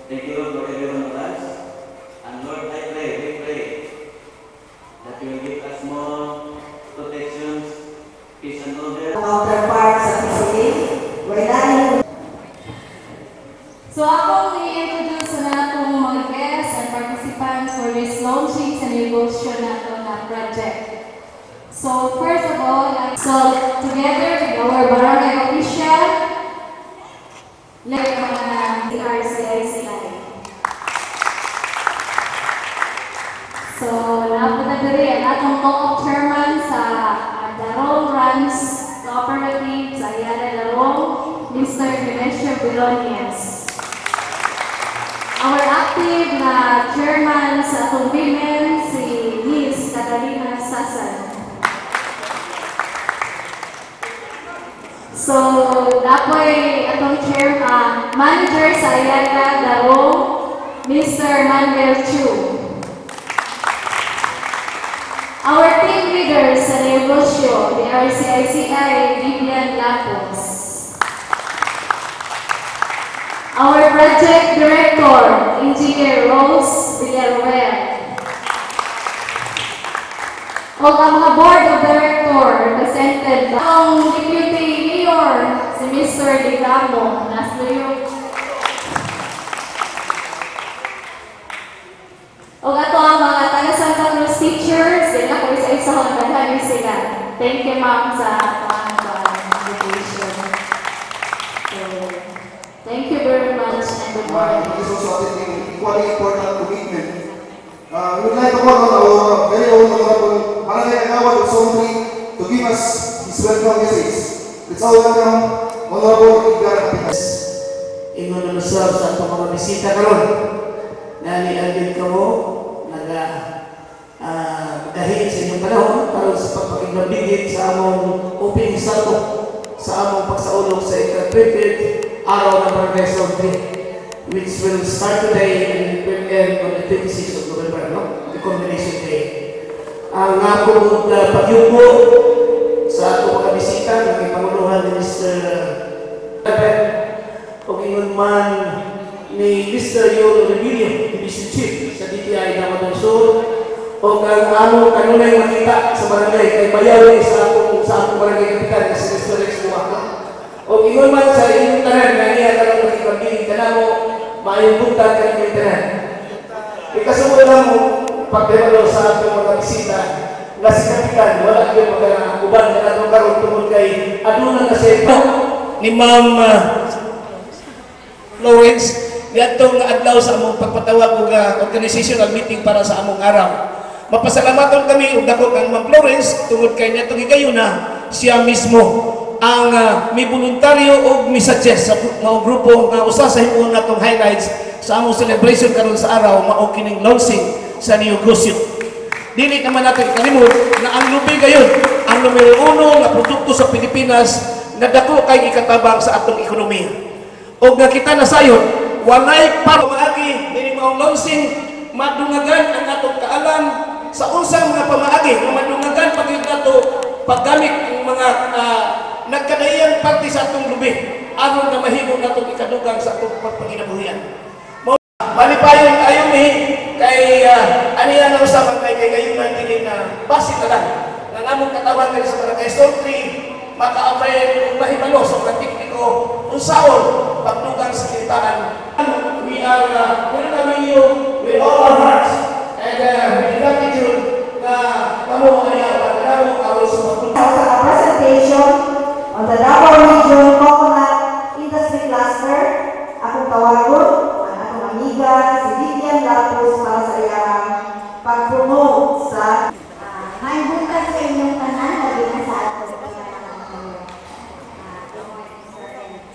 Thank you, Lord, for everyone of us. And Lord, I pray, we pray, that you will give us more protections, peace and order. Counterpart sa PCA, wala yung... So akong i-introduce na itong mga guests and participants for this launching sa negosyo na ito na project. So first of all, together with our barangay official, let's the RCICI. So napunta diri ang atong co-op chairman sa Darong Ranch Cooperative sa Ayala Darong, Mr. Venecio Bilonias. Our active na chairman sa atong women, si Miss Catalina Sasan. So, dapoy atong chairman, manager sa Ayala Darong, Mr. Manuel Chu. Our team leaders sa negosyo, the RCICI, Vivian Lapos. Our project director, Engineer Rose Villaruel. O ang mga board of director represented ang Deputy Mayor, si Mr. Digamo, Nasloyo. O ato ang mga taga Santa Cruz teachers, sila ko isa-isa ang nagdahali sila. Thank you, ma'am, sa invitation. Thank you very much and good morning. This is also an equally important commitment. We would like to call on our very own Honorable Barangay Agawad of Zone 3 to give us his welcome message. Let's all welcome Honorable Edgar Apinas. Ingon na lusab sa itong mga bisita karon. Nani Alvin Kamo, nag-dahil sa inyong panahon karon sa pagpakigbabigit sa among opening salto sa among pagsaulog sa ika-25th araw ng Barangay Zone 3, which will start today and will end on the 26th of November, no? The combination day. Ang akong pagyugo sa atong mga bisita, ng panguluhan ni Mr. o ingon man ni Mr. Yolo Rebilio, Division Chief sa DTI Damatong Sur, o ang among kanunay makita sa barangay, kay bayaw sa akong barangay kapitan na si Mr. Rex Buwaka. O ingon man sa inyong tanan na niya karong makikabiling ka na mo, maayong punta ka inyong tanan. Ikasunod na mo, pagdemalo sa atong mga bisita, na si Kapitan, wala yung mga uban na atong karong tungkol kay aduna na sa ito ni Ma'am Lawrence, niyadtong adlaw sa among pagpatawag og organizational meeting para sa among araw. Mapasalamaton kami og dako kang Ma'am Lawrence tungod kay niyadtong igayuna siya mismo ang may voluntaryo o may suggest sa mga grupo nga usa sa himong natong highlights sa among celebration karon sa araw mao kining launching sa negosyo. Dili naman natin kalimot na ang lubi gayon ang numero 1 nga produkto sa Pilipinas nga dako kay ikatabang sa atong ekonomiya. Og nga kita nasayon walay pamaagi dili mao launching madungagan ang atong kaalam sa unsang mga pamaagi nga madungagan pagid nato paggamit ng mga nagkadaiyang parte sa atong lubi aron na mahimo natong ikadugang sa atong pagpanginabuhian. Malipayon ayo mi kay aniya na usapan kay gayunan dili na base na lang ng among katawan diri sa Barangay Zone 3 makaapay og mahibalo sa mga tekniko unsaon pagdugang sa kitaan. We are welcoming you with all our hearts and with gratitude na kamo ay pagdaro aron sa presentation on the Davao Region Coconut Industry Cluster, akong tawagon ang akong amiga si Vivian Lapos para sa iyang pag-promote sa Maibutag sa inyong tanan, lagi na sa ato.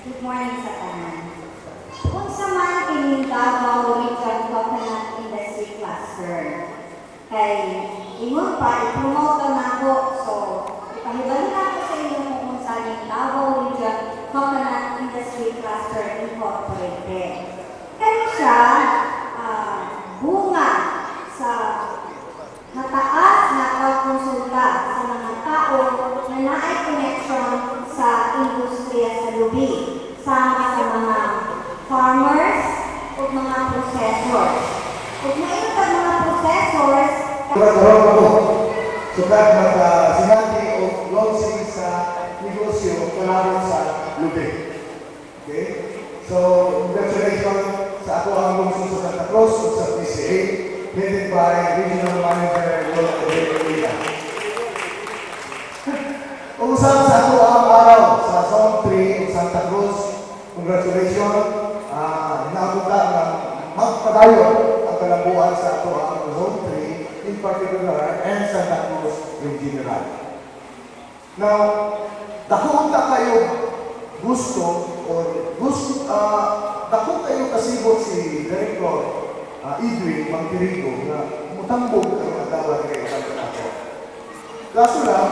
Good morning sa tanan. Kung sa man kining Davao Region Coconut Industry Cluster, kay ingon pa, i-promote na ako. So, ipahibali na ako sa inyo kung saan yung Davao Region Coconut Industry Cluster Incorporated. Kaya siya, bunga sa mataas na pagkonsulta sa mga tao na naay connection sa industriya sa lubi, sama sa mga farmers o mga processors. Kung mayroon ka mga processors, Karon ako. Sukat sinati o launching sa negosyo kalabot sa lube. Okay? So, congratulations sa ako ang lungsod sa Santa Cruz o sa PCA, headed by Regional Manager Lola Rodriguez. Kung saan sa ako ang araw sa Zone 3 o Santa Cruz, congratulations. Inaabot ng magpadayon ang kalambuan sa ako ang Zone 3 in particular and Santa Cruz in general. Now, dako na kayo gusto dako kayo kasibot si Director Edwin Magdirigo na mutambog ang agawad kayo sa ako. Kaso lang,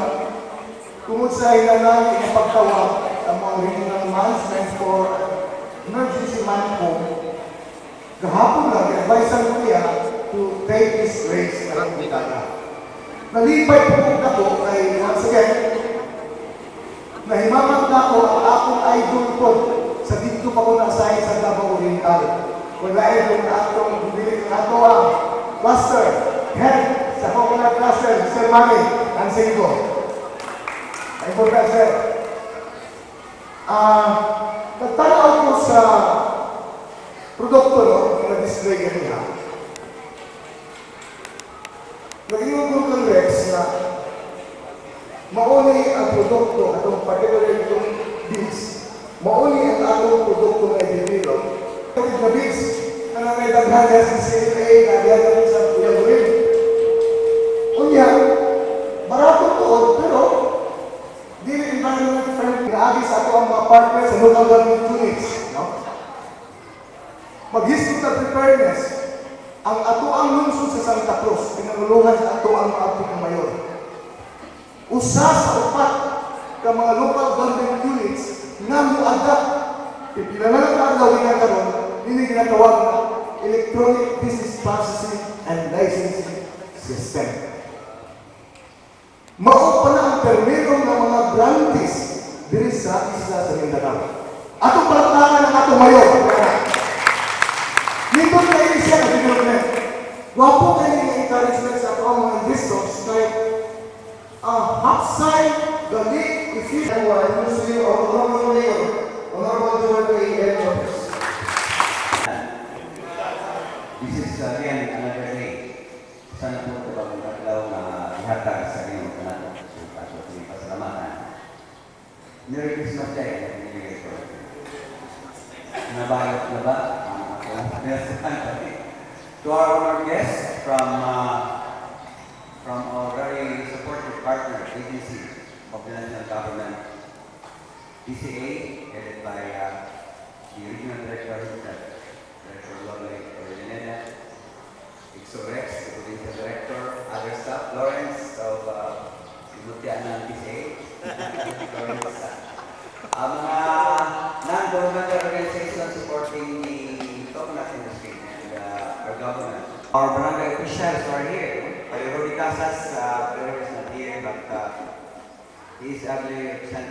tungod sa ilanang inapagtawag ang mga regional management for emergency management, kahapon lang, i-advise ko niya to take this race na kumitaga. Nalipay po ako kay, once again, nahimamat na ako ang akong idol ko sa dito pa ko na-assign sa Davao Oriental. Wala idol na akong bibilit na ako ang cluster, head sa Coconut Cluster, Sir Manny, ang Singko. Important, sir. Nagtanaw ko sa produkto na display kanina. Nag-iwan ko ng Rex na mauni ang produkto atong particular itong beads. Mauni ang atong produkto na i-develop. Itong na beads na nangyayaghan niya sa CFA na diyan sa Kuyagurin. Unya, barato to, pero dili environment friendly. Naagi sa ato ang mga partners sa local government units. Mag-hospital preparedness. Ang ato ang lungsod sa Santa Cruz, pinangulungan sa ato ang mga mayor. Usa sa upat ka mga local government units na muagap. Pipila na lang ang gawin na karon, hindi ginatawag na electronic business processing and licensing system. Mao pa na ang permero ng mga grantees diri sa isla sa Mindanao. Atong palakpakan ng atong mayor. Dito na siya na development. Wapo kayo ng encouragement sa ato ang mga investors kahit upside, gali, efficient, Ministry of Honorable Mayor, Honorable Jordan A. Edwards. This is again another day. Sana po ito bagong tatlaw na ihatag sa inyong kanato. So, pasalamatan. Merry Christmas Day. Nabayot na ba? To our honored guests from our very supportive partner agency of the national government, PCA, headed by the regional director himself, Director Lola Rodriguez, Exorex, the provincial director, other staff, Lawrence of Simutya ng PCA, mga non-governmental organizations supporting the coconut industry and our government. Our barangay officials are here. Rudy Casas, is not here, but he is actually represented.